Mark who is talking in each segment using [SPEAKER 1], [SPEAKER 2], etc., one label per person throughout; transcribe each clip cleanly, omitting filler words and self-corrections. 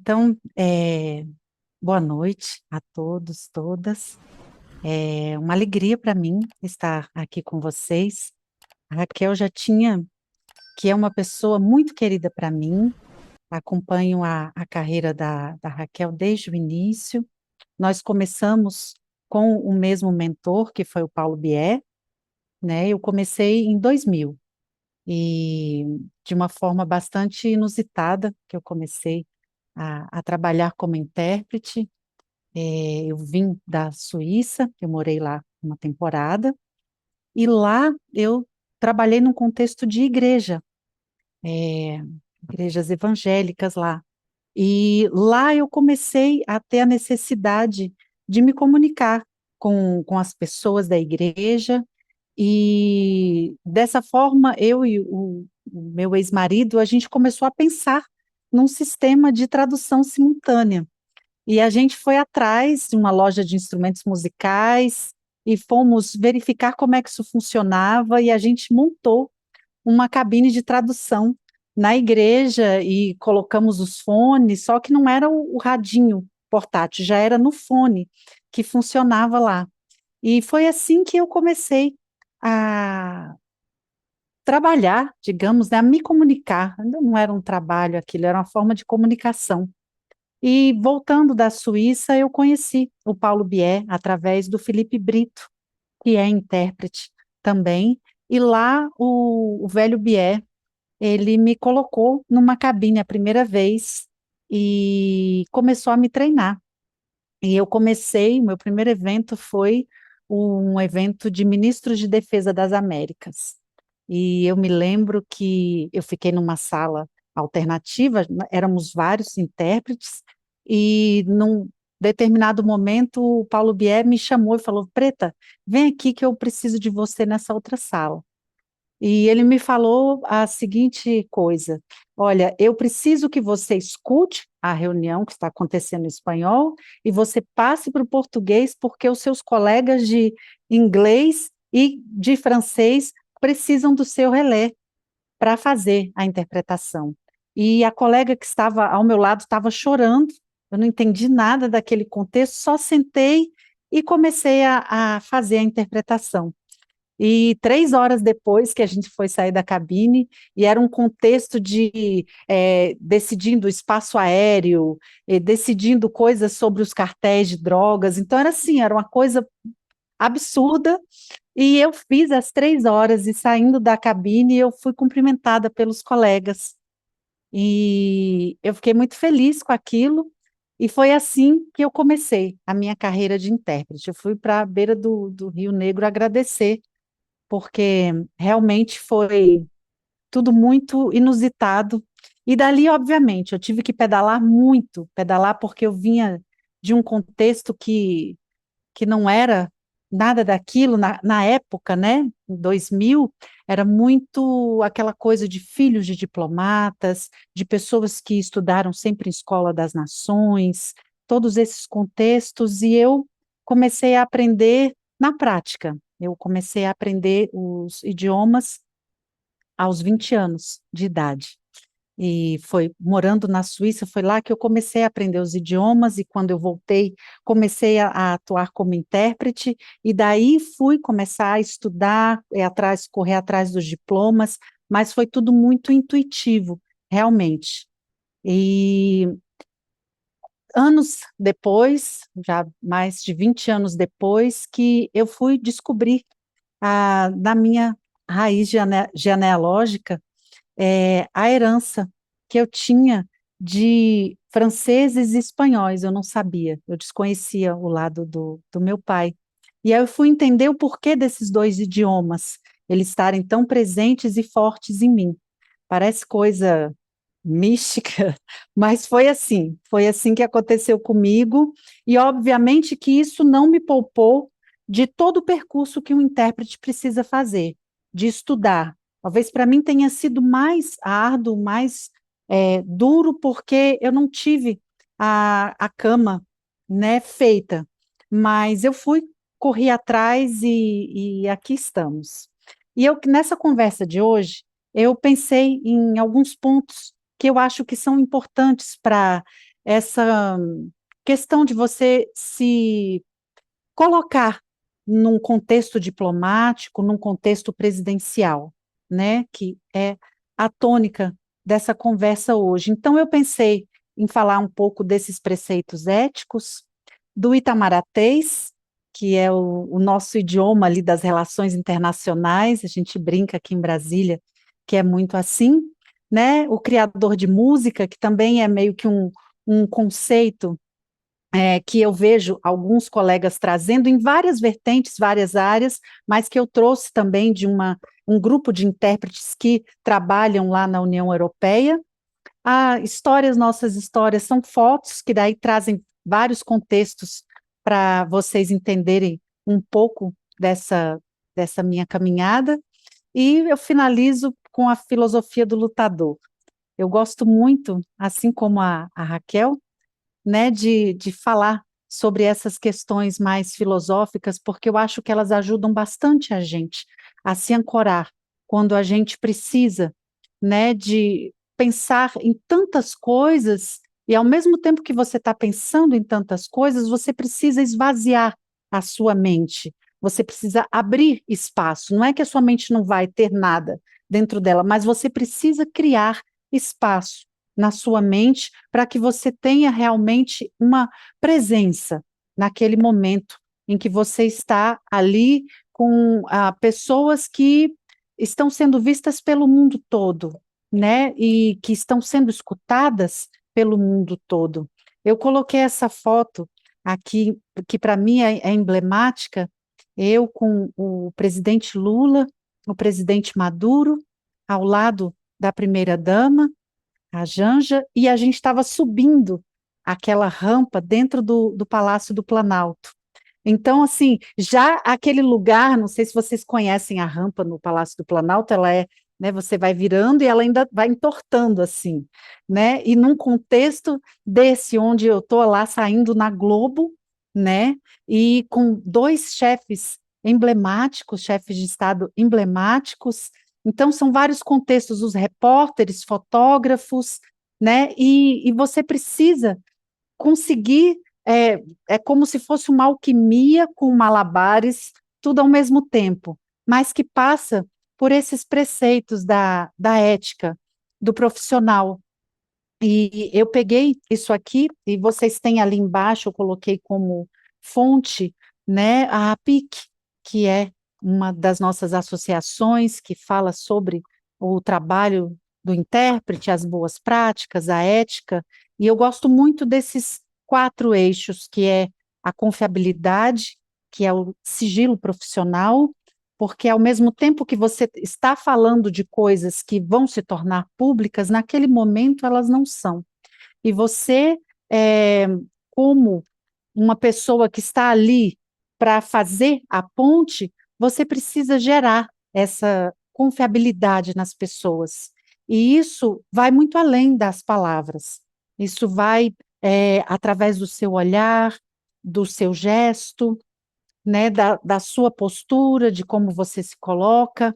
[SPEAKER 1] Então, boa noite a todos, todas. É uma alegria para mim estar aqui com vocês. A Raquel já tinha, que é uma pessoa muito querida para mim, acompanho a carreira da Raquel desde o início. Nós começamos com o mesmo mentor, que foi o Paulo Bier, né? Eu comecei em 2000 e de uma forma bastante inusitada, que eu comecei a trabalhar como intérprete. Eu vim da Suíça, eu morei lá uma temporada, e lá eu trabalhei num contexto de igreja, é, igrejas evangélicas lá. E lá eu comecei a ter a necessidade de me comunicar com as pessoas da igreja, e dessa forma eu e o meu ex-marido, a gente começou a pensar num sistema de tradução simultânea. E a gente foi atrás de uma loja de instrumentos musicais e fomos verificar como é que isso funcionava, e a gente montou uma cabine de tradução na igreja e colocamos os fones, só que não era o radinho portátil, já era no fone que funcionava lá. E foi assim que eu comecei a trabalhar, digamos, né, a me comunicar. Ainda não era um trabalho aquilo, era uma forma de comunicação. E voltando da Suíça, eu conheci o Paulo Bier através do Felipe Brito, que é intérprete também. E lá o velho Bier, ele me colocou numa cabine a primeira vez e começou a me treinar. E eu comecei, o meu primeiro evento foi um evento de ministros de defesa das Américas. E eu me lembro que eu fiquei numa sala alternativa, éramos vários intérpretes, e num determinado momento o Paulo Bier me chamou e falou: Preta, vem aqui que eu preciso de você nessa outra sala. E ele me falou a seguinte coisa: olha, eu preciso que você escute a reunião que está acontecendo em espanhol e você passe para o português, porque os seus colegas de inglês e de francês precisam do seu relé para fazer a interpretação. E a colega que estava ao meu lado estava chorando, eu não entendi nada daquele contexto, só sentei e comecei a fazer a interpretação. E 3 horas depois que a gente foi sair da cabine, e era um contexto de decidindo o espaço aéreo, decidindo coisas sobre os cartéis de drogas, então era assim, era uma coisa absurda, e eu fiz as 3 horas, e saindo da cabine, eu fui cumprimentada pelos colegas, e eu fiquei muito feliz com aquilo, e foi assim que eu comecei a minha carreira de intérprete. Eu fui para a beira do Rio Negro agradecer, porque realmente foi tudo muito inusitado. E dali, obviamente, eu tive que pedalar muito, pedalar porque eu vinha de um contexto que não era nada daquilo na época, né? Em 2000, era muito aquela coisa de filhos de diplomatas, de pessoas que estudaram sempre em Escola das Nações, todos esses contextos, e eu comecei a aprender na prática. Eu comecei a aprender os idiomas aos 20 anos de idade. E foi morando na Suíça, foi lá que eu comecei a aprender os idiomas, e quando eu voltei, comecei a atuar como intérprete, e daí fui começar a estudar, correr atrás dos diplomas, mas foi tudo muito intuitivo, realmente. E anos depois, já mais de 20 anos depois, que eu fui descobrir na minha raiz genealógica, a herança que eu tinha de franceses e espanhóis. Eu não sabia, eu desconhecia o lado do meu pai. E aí eu fui entender o porquê desses dois idiomas, eles estarem tão presentes e fortes em mim. Parece coisa mística, mas foi assim que aconteceu comigo, e obviamente que isso não me poupou de todo o percurso que um intérprete precisa fazer, de estudar. Talvez para mim tenha sido mais árduo, mais duro, porque eu não tive a cama, né, feita, mas eu fui, corri atrás, e aqui estamos. E eu, nessa conversa de hoje, eu pensei em alguns pontos que eu acho que são importantes para essa questão de você se colocar num contexto diplomático, num contexto presidencial, né, que é a tônica dessa conversa hoje. Então, eu pensei em falar um pouco desses preceitos éticos, do Itamaratuês, que é o nosso idioma ali das relações internacionais, a gente brinca aqui em Brasília, que é muito assim, né, o criador de música, que também é meio que um conceito que eu vejo alguns colegas trazendo em várias vertentes, várias áreas, mas que eu trouxe também de um grupo de intérpretes que trabalham lá na União Europeia. Nossas histórias são fotos que daí trazem vários contextos para vocês entenderem um pouco dessa minha caminhada. E eu finalizo com a filosofia do lutador. Eu gosto muito, assim como a Raquel, né, de falar sobre essas questões mais filosóficas, porque eu acho que elas ajudam bastante a gente a se ancorar quando a gente precisa, né, de pensar em tantas coisas, e ao mesmo tempo que você está pensando em tantas coisas, você precisa esvaziar a sua mente, você precisa abrir espaço. Não é que a sua mente não vai ter nada dentro dela, mas você precisa criar espaço na sua mente para que você tenha realmente uma presença naquele momento em que você está ali com pessoas que estão sendo vistas pelo mundo todo, né? E que estão sendo escutadas pelo mundo todo. Eu coloquei essa foto aqui, que para mim é emblemática, eu com o presidente Lula, o presidente Maduro, ao lado da primeira-dama, a Janja, e a gente estava subindo aquela rampa dentro do Palácio do Planalto. Então, assim, já aquele lugar, não sei se vocês conhecem a rampa no Palácio do Planalto, ela é, né, você vai virando e ela ainda vai entortando assim, né? E num contexto desse, onde eu estou lá saindo na Globo, né? E com dois chefes emblemáticos, chefes de Estado emblemáticos, então são vários contextos, os repórteres, fotógrafos, né? E você precisa conseguir, é como se fosse uma alquimia com malabares, tudo ao mesmo tempo, mas que passa por esses preceitos da ética, do profissional. E eu peguei isso aqui, e vocês têm ali embaixo, eu coloquei como fonte, né, a APIC, que é uma das nossas associações que fala sobre o trabalho do intérprete, as boas práticas, a ética, e eu gosto muito desses quatro eixos, que é a confiabilidade, que é o sigilo profissional, porque ao mesmo tempo que você está falando de coisas que vão se tornar públicas, naquele momento elas não são. E você, é, como uma pessoa que está ali para fazer a ponte, você precisa gerar essa confiabilidade nas pessoas. E isso vai muito além das palavras. Isso vai através do seu olhar, do seu gesto, né, da sua postura, de como você se coloca,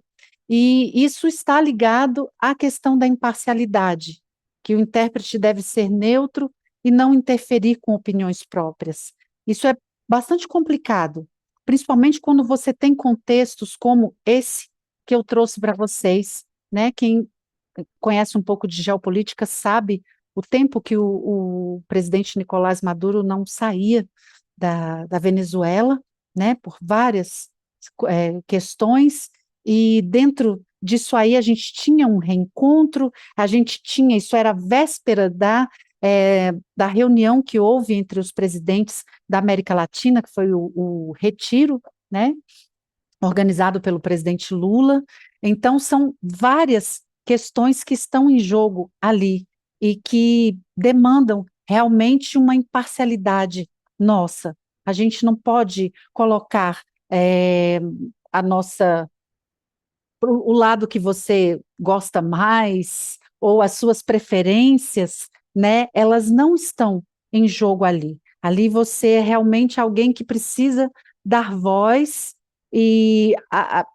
[SPEAKER 1] e isso está ligado à questão da imparcialidade, que o intérprete deve ser neutro e não interferir com opiniões próprias. Isso é bastante complicado, principalmente quando você tem contextos como esse que eu trouxe para vocês, né? Quem conhece um pouco de geopolítica sabe o tempo que o presidente Nicolás Maduro não saía da Venezuela, né, por várias questões, e dentro disso aí a gente tinha um reencontro, a gente tinha, isso era a véspera da reunião que houve entre os presidentes da América Latina, que foi o Retiro, né, organizado pelo presidente Lula. Então, são várias questões que estão em jogo ali e que demandam realmente uma imparcialidade nossa. A gente não pode colocar a nossa o lado que você gosta mais ou as suas preferências, né? Elas não estão em jogo ali. Ali você é realmente alguém que precisa dar voz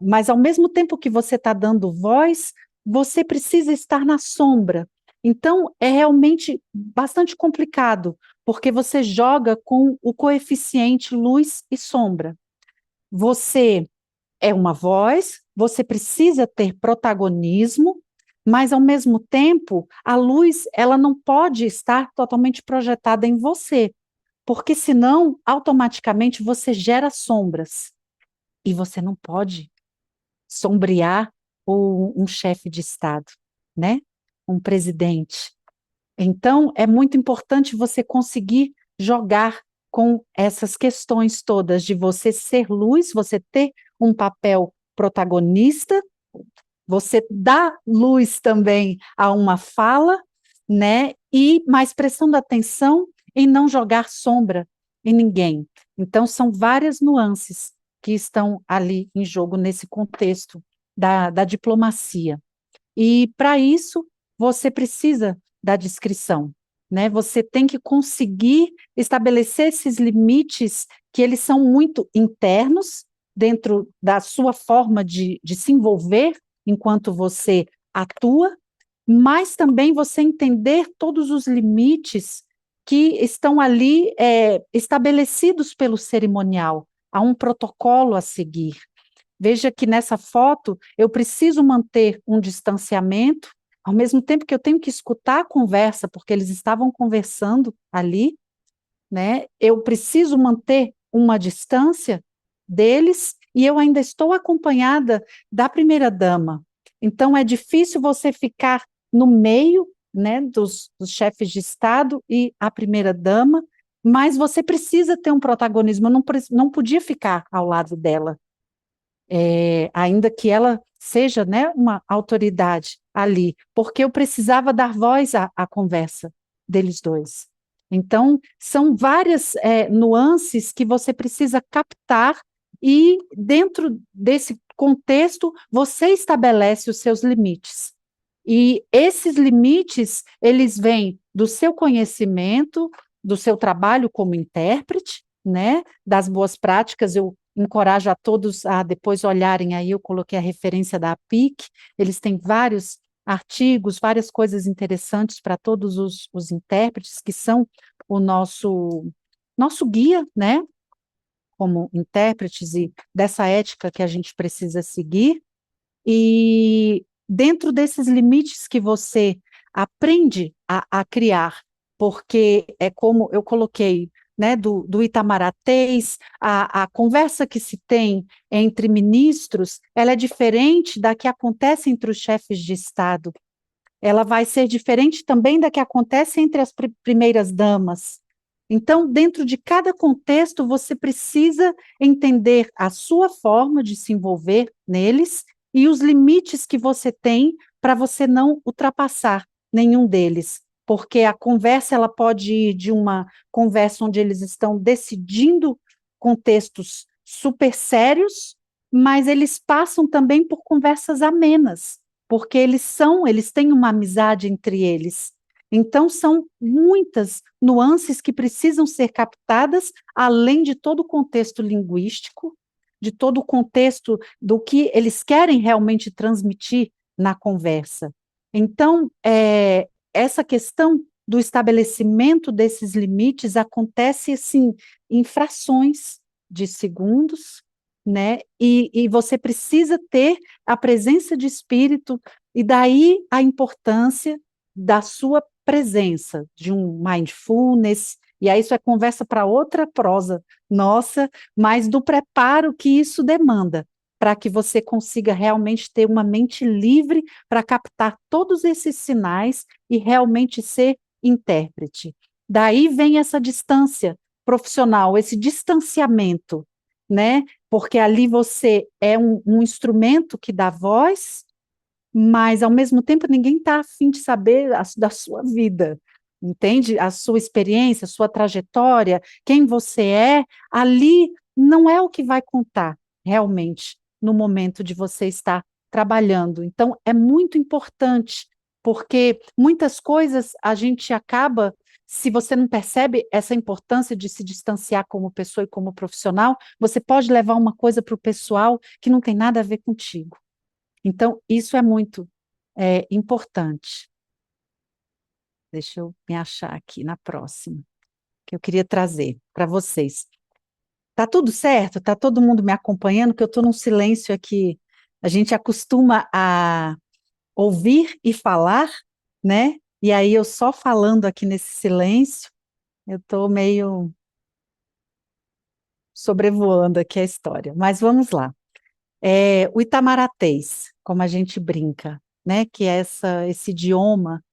[SPEAKER 1] mas ao mesmo tempo que você está dando voz, você precisa estar na sombra, Então, é realmente bastante complicado, porque você joga com o coeficiente luz e sombra. Você é uma voz, você precisa ter protagonismo, mas ao mesmo tempo, a luz, ela não pode estar totalmente projetada em você, porque senão, automaticamente você gera sombras e você não pode sombrear um chefe de Estado, né? Um presidente. Então, é muito importante você conseguir jogar com essas questões todas de você ser luz, você ter um papel protagonista, você dá luz também a uma fala, né? E mais prestando atenção em não jogar sombra em ninguém. Então, são várias nuances que estão ali em jogo nesse contexto da diplomacia. E para isso, você precisa da discrição, né? Você tem que conseguir estabelecer esses limites que eles são muito internos dentro da sua forma de se envolver enquanto você atua, mas também você entender todos os limites que estão ali estabelecidos pelo cerimonial. Há um protocolo a seguir. Veja que nessa foto eu preciso manter um distanciamento, ao mesmo tempo que eu tenho que escutar a conversa, porque eles estavam conversando ali, né? Eu preciso manter uma distância deles e eu ainda estou acompanhada da primeira-dama. Então é difícil você ficar no meio, né, dos chefes de Estado e a primeira-dama, mas você precisa ter um protagonismo. Eu não podia ficar ao lado dela, ainda que ela seja, né, uma autoridade ali, porque eu precisava dar voz à conversa deles dois. Então, são várias nuances que você precisa captar e, dentro desse contexto, você estabelece os seus limites. E esses limites, eles vêm do seu conhecimento, do seu trabalho como intérprete, né, das boas práticas. Eu encorajo a todos a depois olharem aí, eu coloquei a referência da APIC, eles têm vários artigos, várias coisas interessantes para todos os intérpretes, que são o nosso guia, né, como intérpretes e dessa ética que a gente precisa seguir, e dentro desses limites que você aprende a criar, porque é como eu coloquei, né, do Itamaractês, a conversa que se tem entre ministros, ela é diferente da que acontece entre os chefes de Estado. Ela vai ser diferente também da que acontece entre as primeiras damas. Então, dentro de cada contexto, você precisa entender a sua forma de se envolver neles e os limites que você tem para você não ultrapassar nenhum deles, porque a conversa ela pode ir de uma conversa onde eles estão decidindo contextos super sérios, mas eles passam também por conversas amenas, porque eles têm uma amizade entre eles. Então, são muitas nuances que precisam ser captadas, além de todo o contexto linguístico, de todo o contexto do que eles querem realmente transmitir na conversa. Então, essa questão do estabelecimento desses limites acontece, assim, em frações de segundos, né? E você precisa ter a presença de espírito, e daí a importância da sua presença, de um mindfulness, e aí isso é conversa para outra prosa nossa, mas do preparo que isso demanda, para que você consiga realmente ter uma mente livre para captar todos esses sinais e realmente ser intérprete. Daí vem essa distância profissional, esse distanciamento, né? Porque ali você é um instrumento que dá voz, mas ao mesmo tempo ninguém está afim de saber da sua vida, entende? A sua experiência, a sua trajetória, quem você é, ali não é o que vai contar realmente no momento de você estar trabalhando. Então, é muito importante, porque muitas coisas a gente acaba, se você não percebe essa importância de se distanciar como pessoa e como profissional, você pode levar uma coisa para o pessoal que não tem nada a ver contigo. Então, isso é muito importante. Deixa eu me achar aqui na próxima, que eu queria trazer para vocês. Tá tudo certo? Tá todo mundo me acompanhando? Que eu estou num silêncio aqui. A gente acostuma a ouvir e falar, né? E aí eu só falando aqui nesse silêncio, eu estou meio sobrevoando aqui a história. Mas vamos lá. O Itamaratuês, como a gente brinca, né? Que é esse idioma,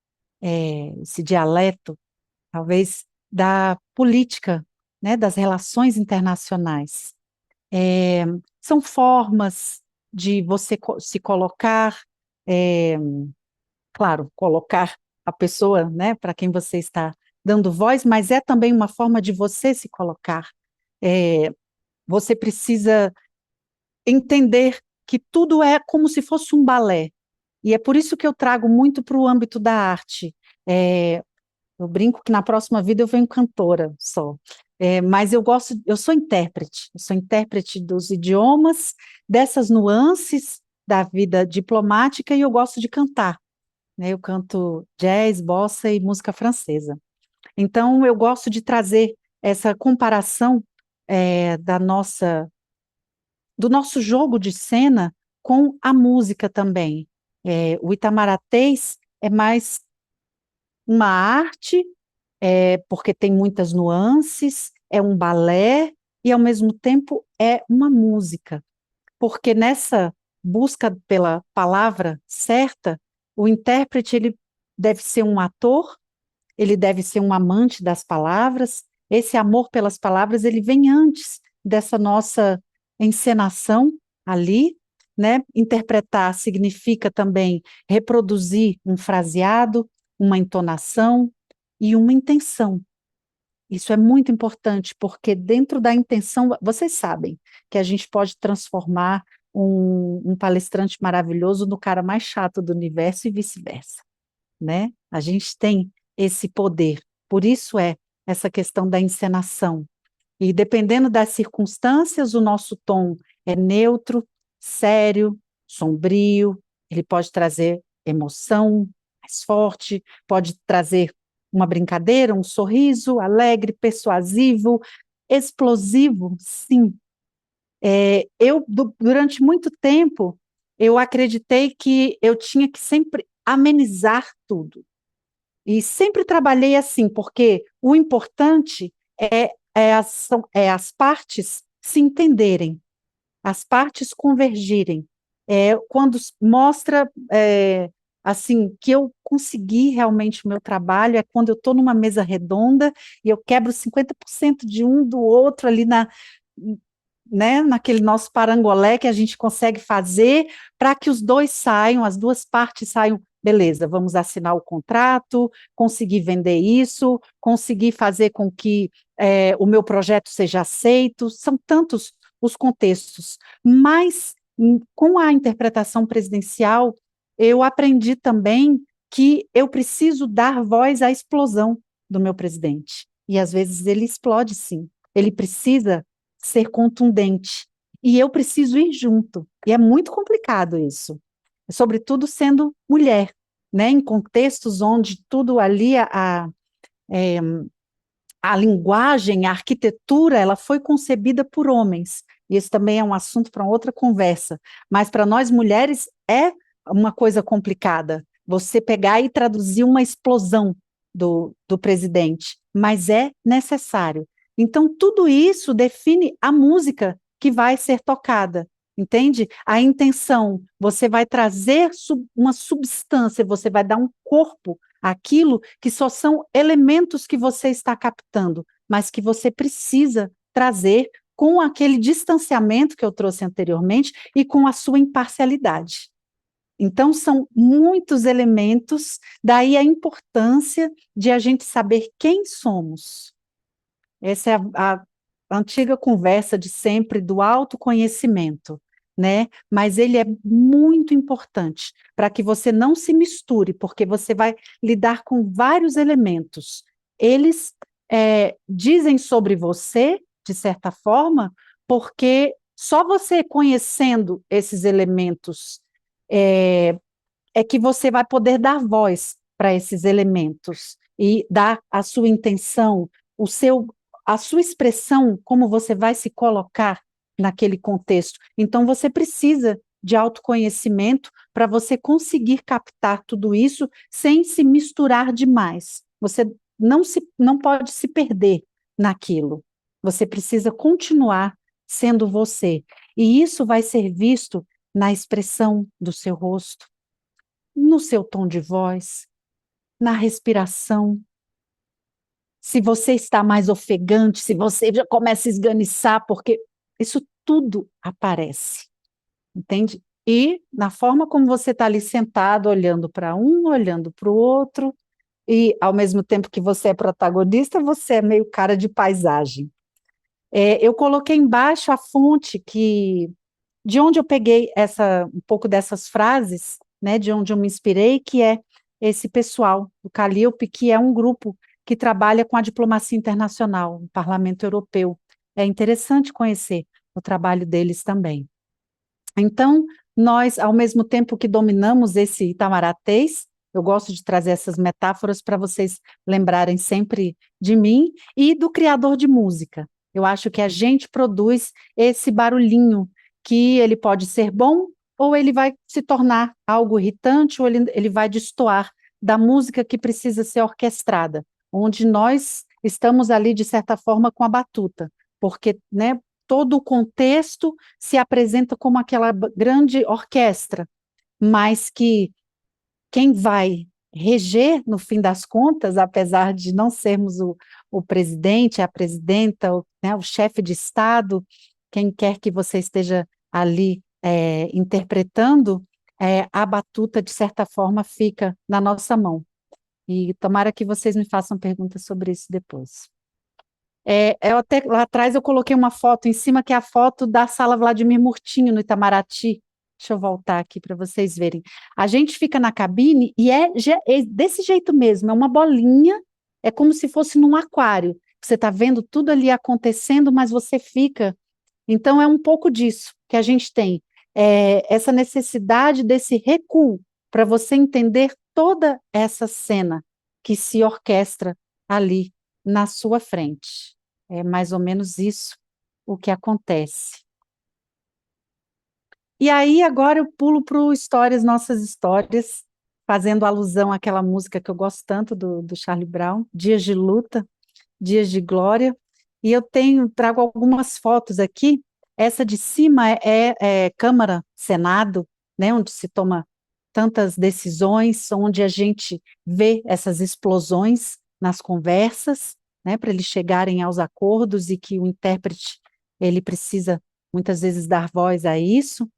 [SPEAKER 1] esse dialeto, talvez da política, né? Das relações internacionais. É, São formas de você se colocar, é, claro, colocar a pessoa, né, para quem você está dando voz, mas é também uma forma de você se colocar. É, Você precisa entender que tudo é como se fosse um balé, e é por isso que eu trago muito para o âmbito da arte. É, eu brinco que na próxima vida eu venho cantora só. Mas eu sou intérprete dos idiomas, dessas nuances da vida diplomática, e eu gosto de cantar, né? Eu canto jazz, bossa e música francesa. Então, eu gosto de trazer essa comparação da do nosso jogo de cena com a música também. O Itamaratuês é mais uma arte, porque tem muitas nuances, é um balé e, ao mesmo tempo, é uma música. Porque nessa busca pela palavra certa, o intérprete ele deve ser um ator, ele deve ser um amante das palavras. Esse amor pelas palavras ele vem antes dessa nossa encenação ali, né? Interpretar significa também reproduzir um fraseado, uma entonação e uma intenção. Isso é muito importante, porque dentro da intenção, vocês sabem que a gente pode transformar um palestrante maravilhoso no cara mais chato do universo e vice-versa, né? A gente tem esse poder. Por isso é essa questão da encenação. E dependendo das circunstâncias, o nosso tom é neutro, sério, sombrio, ele pode trazer emoção mais forte, pode trazer uma brincadeira, um sorriso alegre, persuasivo, explosivo, sim. Durante muito tempo, eu acreditei que eu tinha que sempre amenizar tudo. E sempre trabalhei assim, porque o importante é as partes se entenderem, as partes convergirem. Quando mostra assim que eu consegui realmente o meu trabalho, é quando eu estou numa mesa redonda e eu quebro 50% de um do outro ali né, naquele nosso parangolé que a gente consegue fazer para que os dois saiam, as duas partes saiam, beleza, vamos assinar o contrato, conseguir vender isso, conseguir fazer com que o meu projeto seja aceito, são tantos os contextos, mas com a interpretação presidencial, eu aprendi também que eu preciso dar voz à explosão do meu presidente, e às vezes ele explode sim, ele precisa ser contundente. E eu preciso ir junto. E é muito complicado isso. Sobretudo sendo mulher, né? Em contextos onde tudo ali, é, a linguagem, a arquitetura, ela foi concebida por homens. Isso também é um assunto para outra conversa. Mas para nós mulheres é uma coisa complicada. Você pegar e traduzir uma explosão do presidente, mas é necessário. Então, tudo isso define a música que vai ser tocada, entende? A intenção, você vai trazer uma substância, você vai dar um corpo àquilo que só são elementos que você está captando, mas que você precisa trazer com aquele distanciamento que eu trouxe anteriormente e com a sua imparcialidade. Então, são muitos elementos, daí a importância de a gente saber quem somos. Essa é a antiga conversa de sempre do autoconhecimento, né? Mas ele é muito importante para que você não se misture, porque você vai lidar com vários elementos. Eles dizem sobre você, de certa forma, porque só você conhecendo esses elementos é, é que você vai poder dar voz para esses elementos. e dar a sua intenção, a sua expressão, como você vai se colocar naquele contexto. Então, você precisa de autoconhecimento para você conseguir captar tudo isso sem se misturar demais. Você não pode se perder naquilo. Você precisa continuar sendo você. E isso vai ser visto na expressão do seu rosto, no seu tom de voz, na respiração. Se você está mais ofegante, se você já começa a esganiçar, porque isso tudo aparece, entende? E na forma como você está ali sentado, olhando para um, olhando para o outro, e ao mesmo tempo que você é protagonista, você é meio cara de paisagem. Eu coloquei embaixo a fonte de onde eu peguei um pouco dessas frases, né, de onde eu me inspirei, que é esse pessoal do Calilpe, que é um grupo que trabalha com a diplomacia internacional, o Parlamento Europeu. É interessante conhecer o trabalho deles também. Então, nós, ao mesmo tempo que dominamos esse Itamaracês, eu gosto de trazer essas metáforas para vocês lembrarem sempre de mim e do criador de música. Eu acho que a gente produz esse barulhinho, que ele pode ser bom ou ele vai se tornar algo irritante, ou ele vai destoar da música que precisa ser orquestrada, onde nós estamos ali, de certa forma, com a batuta, porque, né, todo o contexto se apresenta como aquela grande orquestra, mas que quem vai reger, no fim das contas, apesar de não sermos o presidente, a presidenta, né, o chefe de Estado, quem quer que você esteja ali interpretando, a batuta, de certa forma, fica na nossa mão. E tomara que vocês me façam perguntas sobre isso depois. Lá atrás eu coloquei uma foto em cima, que é a foto da Sala Vladimir Murtinho, no Itamaraty. Deixa eu voltar aqui para vocês verem. A gente fica na cabine e é desse jeito mesmo, é uma bolinha, é como se fosse num aquário. Você está vendo tudo ali acontecendo, mas você fica. Então, é um pouco disso que a gente tem, essa necessidade desse recuo, para você entender toda essa cena que se orquestra ali na sua frente. É mais ou menos isso o que acontece. E aí, agora eu pulo para o Histórias, Nossas Histórias, fazendo alusão àquela música que eu gosto tanto do Charlie Brown, Dias de Luta, Dias de Glória. E eu trago algumas fotos aqui. Essa de cima é Câmara, Senado, né, onde se toma tantas decisões, onde a gente vê essas explosões nas conversas, né, para eles chegarem aos acordos, e que o intérprete ele precisa muitas vezes dar voz a isso.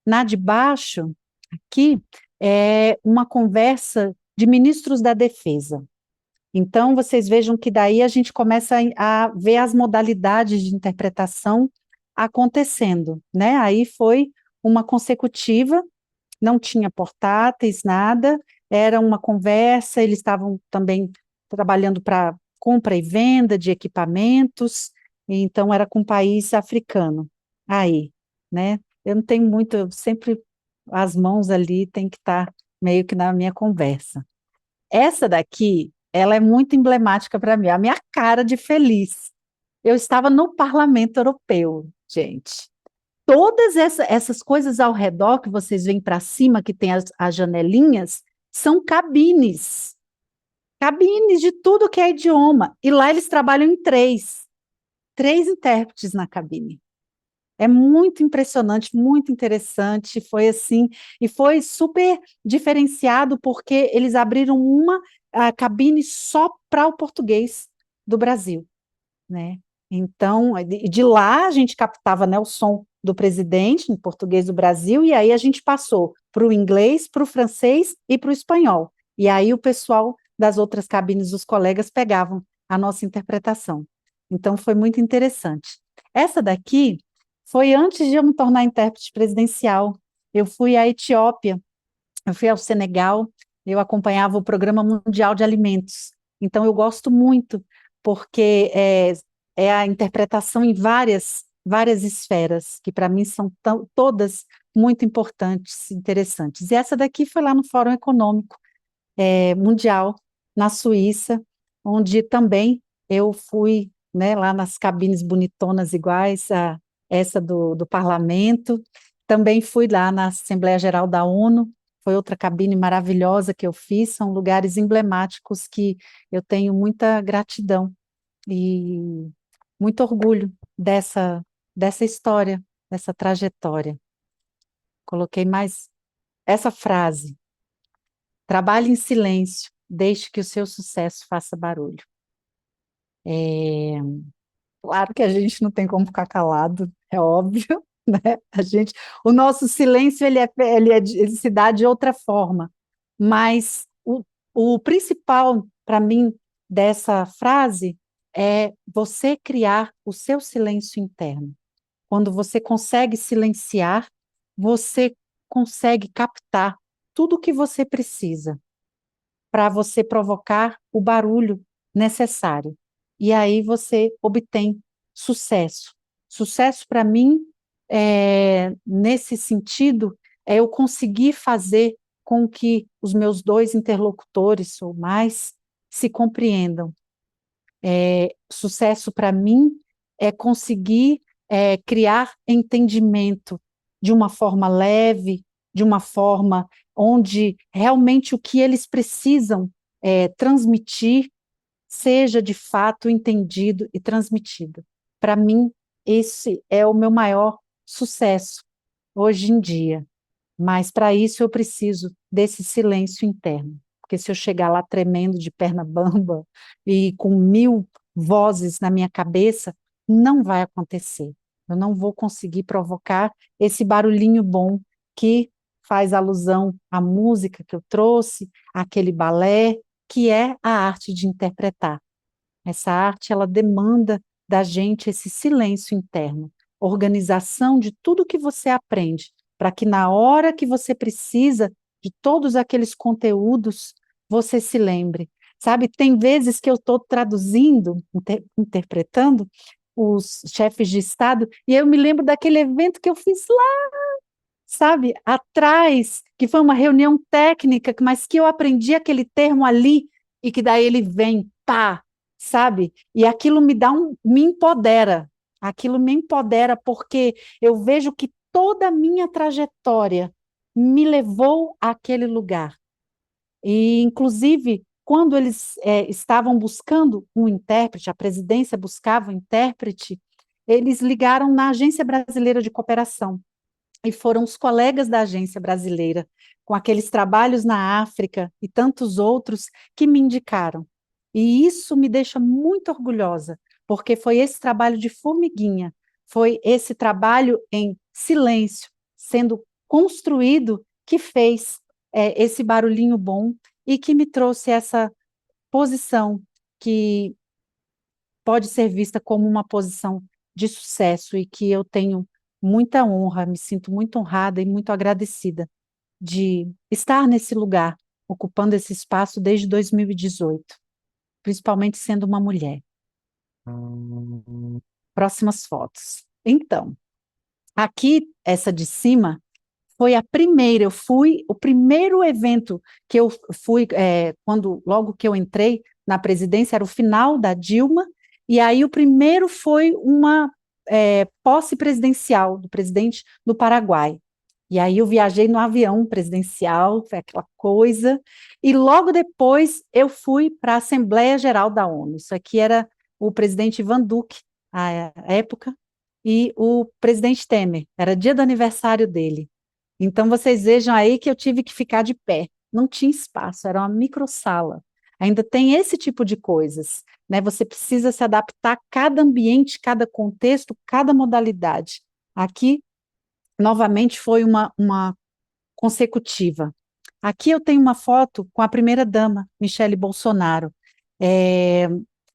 [SPEAKER 1] Na de baixo, aqui, é uma conversa de ministros da Defesa. Então, vocês vejam que daí a gente começa a ver as modalidades de interpretação acontecendo, né? Aí foi uma consecutiva, não tinha portáteis, nada, era uma conversa, eles estavam também trabalhando para compra e venda de equipamentos, então era com um país africano, aí, né? Eu não tenho muito, sempre as mãos ali tem que estar meio que na minha conversa. Essa daqui, ela é muito emblemática para mim, a minha cara de feliz. Eu estava no Parlamento Europeu, gente. Todas essas coisas ao redor que vocês veem para cima, que tem as janelinhas, são cabines. Cabines de tudo que é idioma. E lá eles trabalham em três intérpretes na cabine. É muito impressionante, muito interessante, foi assim, e foi super diferenciado porque eles abriram uma cabine só para o português do Brasil, né? Então, de lá a gente captava, né, o som do presidente em português do Brasil, e aí a gente passou para o inglês, para o francês e para o espanhol. E aí o pessoal das outras cabines, os colegas, pegavam a nossa interpretação. Então, foi muito interessante. Essa daqui foi antes de eu me tornar intérprete presidencial. Eu fui à Etiópia, eu fui ao Senegal, eu acompanhava o Programa Mundial de Alimentos. Então, eu gosto muito, porque é a interpretação em várias esferas, que para mim são todas muito importantes, interessantes. E essa daqui foi lá no Fórum Econômico Mundial, na Suíça, onde também eu fui, né, lá nas cabines bonitonas iguais a essa do parlamento, também fui lá na Assembleia Geral da ONU, foi outra cabine maravilhosa que eu fiz, são lugares emblemáticos que eu tenho muita gratidão e muito orgulho dessa história, dessa trajetória. Coloquei mais essa frase: trabalhe em silêncio, deixe que o seu sucesso faça barulho. É, claro que a gente não tem como ficar calado, é óbvio, né? O nosso silêncio ele se dá de outra forma, mas o principal para mim dessa frase é você criar o seu silêncio interno. Quando você consegue silenciar, você consegue captar tudo o que você precisa para você provocar o barulho necessário. E aí você obtém sucesso. Sucesso para mim, nesse sentido, é eu conseguir fazer com que os meus dois interlocutores ou mais se compreendam. Sucesso para mim é conseguir criar entendimento de uma forma leve, de uma forma onde realmente o que eles precisam transmitir seja de fato entendido e transmitido. Para mim, esse é o meu maior sucesso hoje em dia. Mas para isso eu preciso desse silêncio interno. Porque se eu chegar lá tremendo de perna bamba e com 1000 vozes na minha cabeça, não vai acontecer. Eu não vou conseguir provocar esse barulhinho bom que faz alusão à música que eu trouxe, àquele balé, que é a arte de interpretar. Essa arte, ela demanda da gente esse silêncio interno, organização de tudo que você aprende, para que na hora que você precisa de todos aqueles conteúdos, você se lembre. Sabe, tem vezes que eu estou traduzindo, interpretando os chefes de Estado, e eu me lembro daquele evento que eu fiz lá, sabe, atrás, que foi uma reunião técnica, mas que eu aprendi aquele termo ali, e que daí ele vem, pá, sabe? E aquilo me empodera, aquilo me empodera porque eu vejo que toda a minha trajetória me levou àquele lugar. E, inclusive, quando eles estavam buscando um intérprete, a presidência buscava um intérprete, eles ligaram na Agência Brasileira de Cooperação, e foram os colegas da agência brasileira, com aqueles trabalhos na África e tantos outros, que me indicaram. E isso me deixa muito orgulhosa, porque foi esse trabalho de formiguinha, foi esse trabalho em silêncio, sendo construído, que fez esse barulhinho bom e que me trouxe essa posição que pode ser vista como uma posição de sucesso e que eu tenho muita honra, me sinto muito honrada e muito agradecida de estar nesse lugar, ocupando esse espaço desde 2018, principalmente sendo uma mulher. Próximas fotos. Então, aqui, essa de cima, foi a primeira, o primeiro evento que eu fui, logo que eu entrei na presidência, era o final da Dilma, e aí o primeiro foi uma posse presidencial do presidente do Paraguai. E aí eu viajei no avião presidencial, foi aquela coisa, e logo depois eu fui para a Assembleia Geral da ONU. Isso aqui era o presidente Ivan Duque, à época, e o presidente Temer, era dia do aniversário dele. Então, vocês vejam aí que eu tive que ficar de pé. Não tinha espaço, era uma microsala. Ainda tem esse tipo de coisas, né? Você precisa se adaptar a cada ambiente, cada contexto, cada modalidade. Aqui, novamente, foi uma consecutiva. Aqui eu tenho uma foto com a primeira-dama, Michele Bolsonaro. É,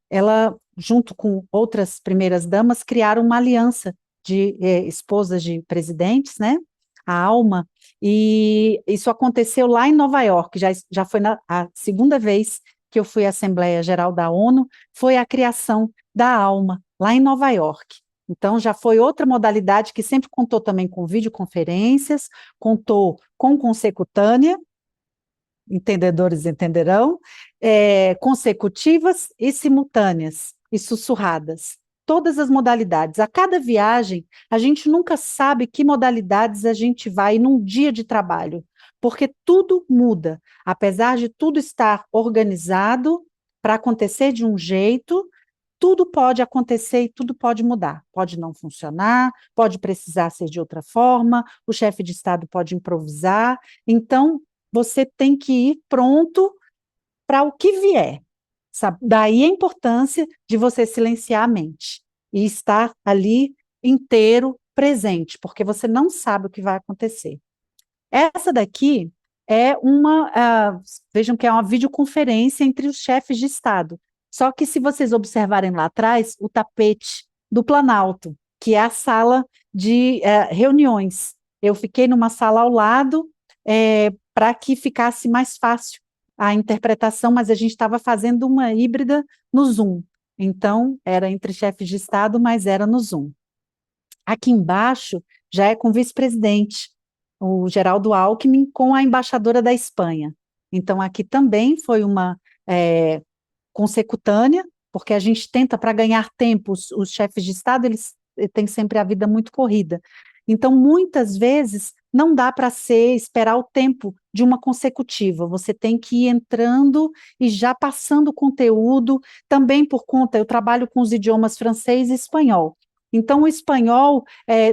[SPEAKER 1] ela, junto com outras primeiras-damas, criaram uma aliança de esposas de presidentes, né? A ALMA, e isso aconteceu lá em Nova York, já foi a segunda vez que eu fui à Assembleia Geral da ONU, foi a criação da ALMA, lá em Nova York. Então, já foi outra modalidade que sempre contou também com videoconferências, contou com consecutânea, entendedores entenderão, consecutivas e simultâneas, e sussurradas. Todas as modalidades. A cada viagem, a gente nunca sabe que modalidades a gente vai num dia de trabalho, porque tudo muda. Apesar de tudo estar organizado para acontecer de um jeito, tudo pode acontecer e tudo pode mudar. Pode não funcionar, pode precisar ser de outra forma, o chefe de Estado pode improvisar. Então, você tem que ir pronto para o que vier. Sabe? Daí a importância de você silenciar a mente e estar ali inteiro, presente, porque você não sabe o que vai acontecer. Essa daqui é vejam que é uma videoconferência entre os chefes de Estado. Só que se vocês observarem lá atrás, o tapete do Planalto, que é a sala de reuniões. Eu fiquei numa sala ao lado para que ficasse mais fácil a interpretação, mas a gente estava fazendo uma híbrida no Zoom. Então, era entre chefes de Estado, mas era no Zoom. Aqui embaixo já é com o vice-presidente, o Geraldo Alckmin, com a embaixadora da Espanha. Então, aqui também foi uma consecutânea, porque a gente tenta, para ganhar tempo, os chefes de Estado, eles têm sempre a vida muito corrida. Então, muitas vezes, não dá para esperar o tempo de uma consecutiva, você tem que ir entrando e já passando o conteúdo, também por conta, eu trabalho com os idiomas francês e espanhol, então o espanhol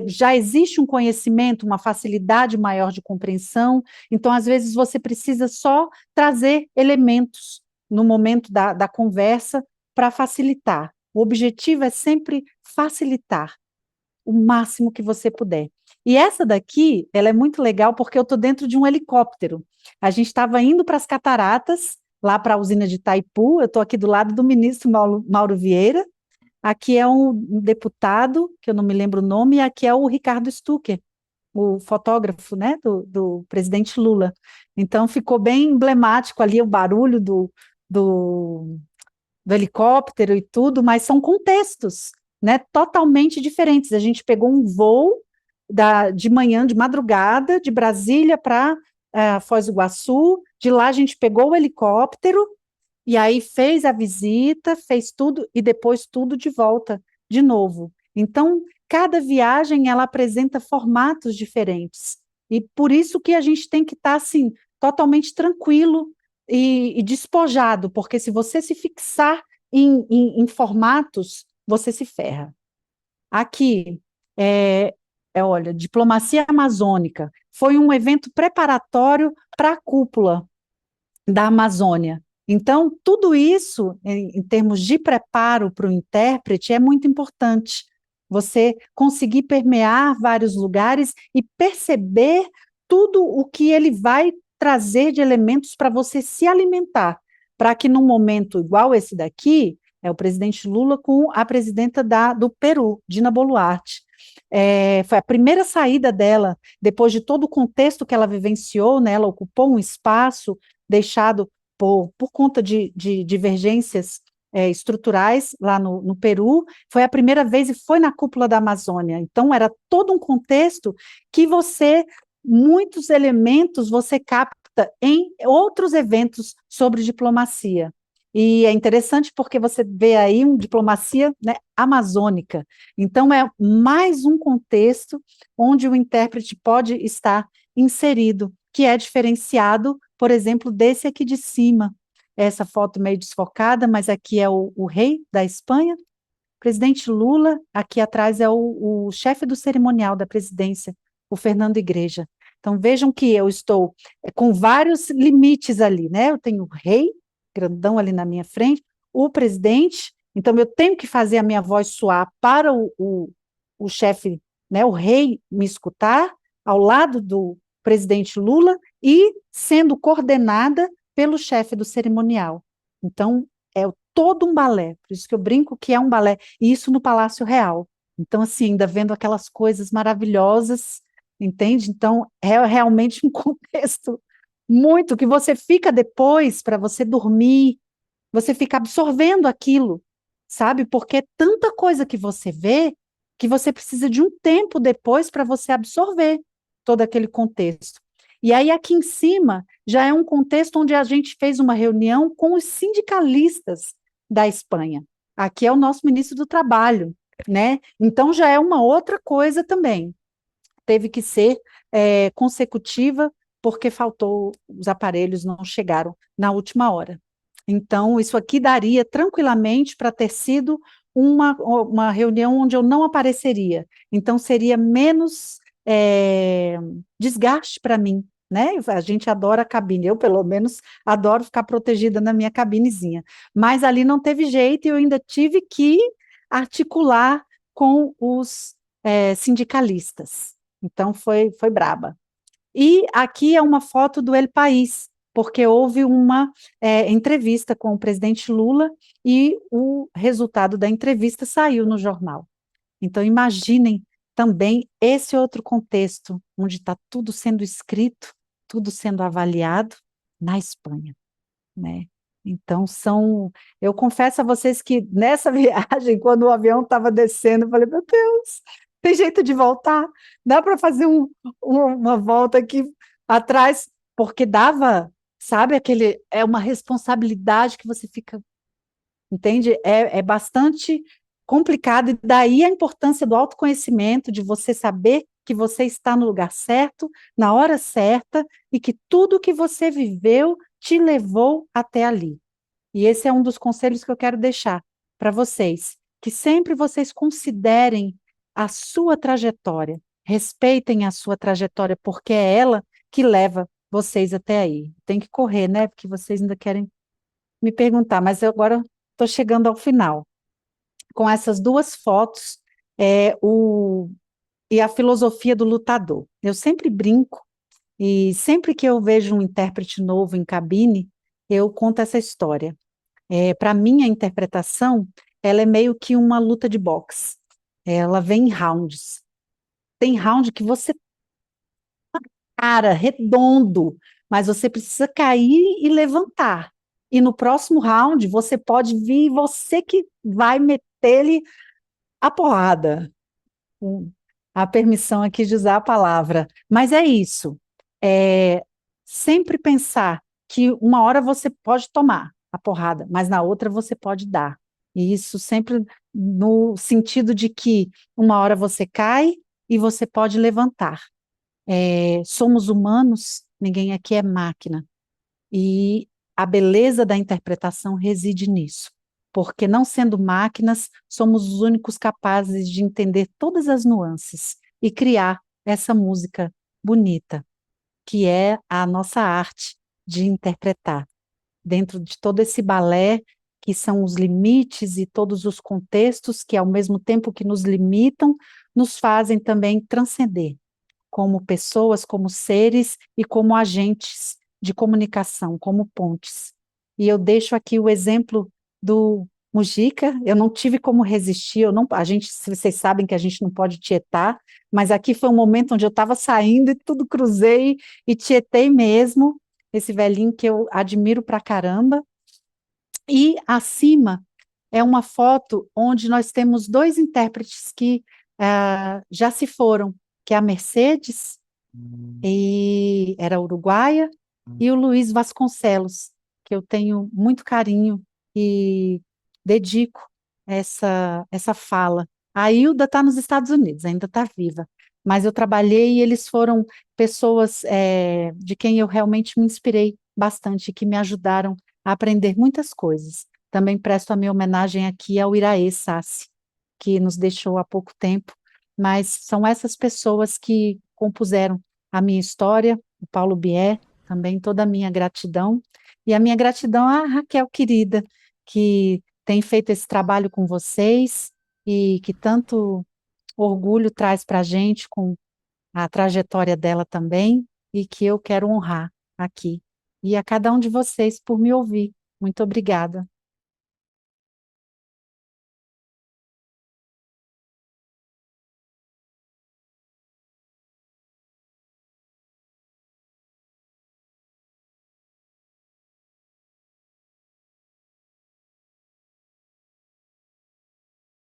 [SPEAKER 1] já existe um conhecimento, uma facilidade maior de compreensão, então às vezes você precisa só trazer elementos no momento da conversa para facilitar. O objetivo é sempre facilitar o máximo que você puder. E essa daqui, ela é muito legal porque eu estou dentro de um helicóptero. A gente estava indo para as cataratas, lá para a usina de Itaipu, eu estou aqui do lado do ministro Mauro Vieira, aqui é um deputado, que eu não me lembro o nome, e aqui é o Ricardo Stucker, o fotógrafo, né, do presidente Lula. Então ficou bem emblemático ali o barulho do, do helicóptero e tudo, mas são contextos, né, totalmente diferentes. A gente pegou um voo de manhã, de madrugada, de Brasília para Foz do Iguaçu, de lá a gente pegou o helicóptero, e aí fez a visita, fez tudo, e depois tudo de volta, de novo. Então, cada viagem, ela apresenta formatos diferentes, e por isso que a gente tem que estar, assim, totalmente tranquilo e despojado, porque se você se fixar em formatos, você se ferra. Aqui, olha, Diplomacia Amazônica, foi um evento preparatório para a cúpula da Amazônia. Então, tudo isso, em termos de preparo para o intérprete, é muito importante. Você conseguir permear vários lugares e perceber tudo o que ele vai trazer de elementos para você se alimentar, para que num momento igual esse daqui, é o presidente Lula com a presidenta do Peru, Dina Boluarte. Foi a primeira saída dela, depois de todo o contexto que ela vivenciou, né, ela ocupou um espaço deixado por conta de divergências estruturais lá no Peru, foi a primeira vez e foi na cúpula da Amazônia. Então, era todo um contexto que muitos elementos você capta em outros eventos sobre diplomacia. E é interessante porque você vê aí uma diplomacia, né, amazônica. Então, é mais um contexto onde o intérprete pode estar inserido, que é diferenciado, por exemplo, desse aqui de cima. Essa foto meio desfocada, mas aqui é o rei da Espanha, presidente Lula, aqui atrás é o chefe do cerimonial da presidência, o Fernando Igreja. Então, vejam que eu estou com vários limites ali, né? Eu tenho o rei, grandão ali na minha frente, o presidente, então eu tenho que fazer a minha voz soar para o chefe, né, o rei me escutar, ao lado do presidente Lula, e sendo coordenada pelo chefe do cerimonial. Então, é todo um balé, por isso que eu brinco que é um balé, e isso no Palácio Real. Então, assim, ainda vendo aquelas coisas maravilhosas, entende? Então, é realmente um contexto muito que você fica depois para você dormir, você fica absorvendo aquilo, sabe? Porque é tanta coisa que você vê que você precisa de um tempo depois para você absorver todo aquele contexto. E aí, aqui em cima, já é um contexto onde a gente fez uma reunião com os sindicalistas da Espanha. Aqui é o nosso ministro do Trabalho, né? Então, já é uma outra coisa também. Teve que ser consecutiva, porque faltou, os aparelhos não chegaram na última hora. Então, isso aqui daria tranquilamente para ter sido uma reunião onde eu não apareceria. Então, seria menos desgaste para mim, né? A gente adora a cabine, eu, pelo menos, adoro ficar protegida na minha cabinezinha. Mas ali não teve jeito e eu ainda tive que articular com os sindicalistas. Então, foi braba. E aqui é uma foto do El País, porque houve uma entrevista com o presidente Lula e o resultado da entrevista saiu no jornal. Então, imaginem também esse outro contexto, onde está tudo sendo escrito, tudo sendo avaliado na Espanha, né? Então, eu confesso a vocês que nessa viagem, quando o avião estava descendo, eu falei, meu Deus, tem jeito de voltar? Dá para fazer uma volta aqui atrás? Porque dava, sabe, é uma responsabilidade que você fica, entende? É bastante complicado, e daí a importância do autoconhecimento, de você saber que você está no lugar certo, na hora certa, e que tudo que você viveu te levou até ali. E esse é um dos conselhos que eu quero deixar para vocês, que sempre vocês considerem a sua trajetória, respeitem a sua trajetória, porque é ela que leva vocês até aí. Tem que correr, né? Porque vocês ainda querem me perguntar, mas eu agora estou chegando ao final. Com essas duas fotos, e a filosofia do lutador. Eu sempre brinco, e sempre que eu vejo um intérprete novo em cabine, eu conto essa história. Para mim, a interpretação, ela é meio que uma luta de boxe. Ela vem em rounds. Tem round que você para redondo, mas você precisa cair e levantar. E no próximo round, você pode vir, você que vai meter-lhe a porrada. A permissão aqui de usar a palavra. Mas é isso. É sempre pensar que uma hora você pode tomar a porrada, mas na outra você pode dar. E isso sempre no sentido de que uma hora você cai e você pode levantar. Somos humanos, ninguém aqui é máquina. E a beleza da interpretação reside nisso, porque não sendo máquinas, somos os únicos capazes de entender todas as nuances e criar essa música bonita, que é a nossa arte de interpretar, dentro de todo esse balé, que são os limites e todos os contextos que, ao mesmo tempo que nos limitam, nos fazem também transcender como pessoas, como seres e como agentes de comunicação, como pontes. E eu deixo aqui o exemplo do Mujica. Eu não tive como resistir, vocês sabem que a gente não pode tietar, mas aqui foi um momento onde eu estava saindo e tudo cruzei e tietei mesmo, esse velhinho que eu admiro pra caramba. E acima é uma foto onde nós temos dois intérpretes que já se foram, que é a Mercedes, e era uruguaia, e o Luiz Vasconcelos, que eu tenho muito carinho e dedico essa fala. A Hilda está nos Estados Unidos, ainda está viva, mas eu trabalhei e eles foram pessoas de quem eu realmente me inspirei bastante, que me ajudaram a aprender muitas coisas. Também presto a minha homenagem aqui ao Iraê Sassi, que nos deixou há pouco tempo, mas são essas pessoas que compuseram a minha história, o Paulo Bier, também toda a minha gratidão, e a minha gratidão à Raquel querida, que tem feito esse trabalho com vocês e que tanto orgulho traz para a gente com a trajetória dela também, e que eu quero honrar aqui. E a cada um de vocês por me ouvir. Muito obrigada.